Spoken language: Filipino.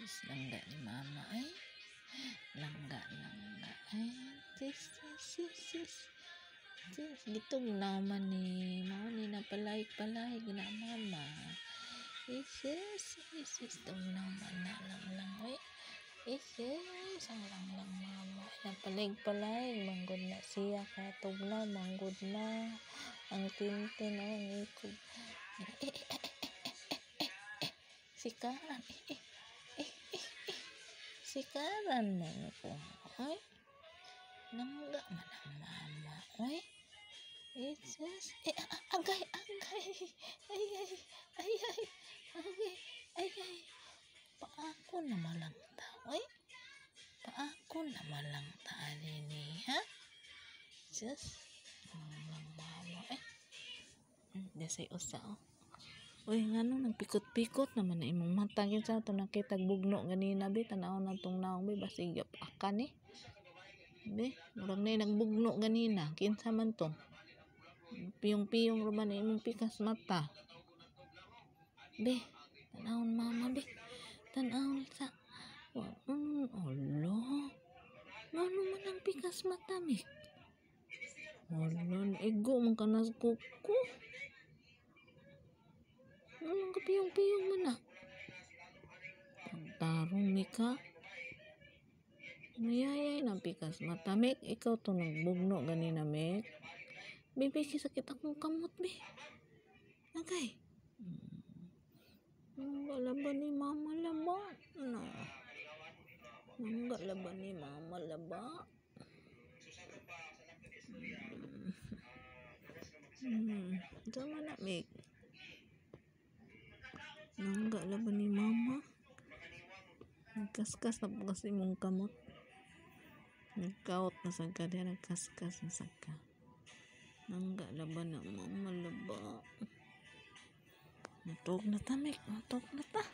sis, langga ni mama ay. Langga ay. Sis. Gitong naman ni mao ni napalaig na mama. Sis, tong naman na lang ay. Ang lang mama. Napalig manggod na siya katugnaw manggod na. Ang tintin ang ikog. Sikaran. Sikaran mo ko. Ay. Nangga man ang mama. Ay. Jesus. Agay. Ay. Paako na malang ta. Ay. Paako na malang ta ni ha? Jesus. Ang mama. Ay. Desay usa oh. Uy, ngano nang pikot-pikot naman na imong mata gyud sa to nakitag bugno ganina bi tan-aw na tong naong bi basigap akan ni. Bi, murag na nagbugno ganina. Kinsa man to? Piyong-piyong raman imong pikas mata. Bi, tan-aw mama bi. Tan-aw sa. Allah. Ngano man ang pikas mata mi? Allah, ego man kanas kuko. Anong kapiyong-piyong mo na? Pagtarong ni ka. Mayayay ng pikas mata. Mek, ikaw to nagbugno ganina, Mek. Bibi, sakit akong kamot, Bi. Okay. Nangga ni mama laba. No. Nangga ni mama laba. Sama na, Mek. Nangga ni mama. Nagkaskas na po kasi mong kamot. Nagkaot na sagka din. Nagkaskas na sagka. Nangga na mama laba. Natok na ta, Mek. Natok na ta.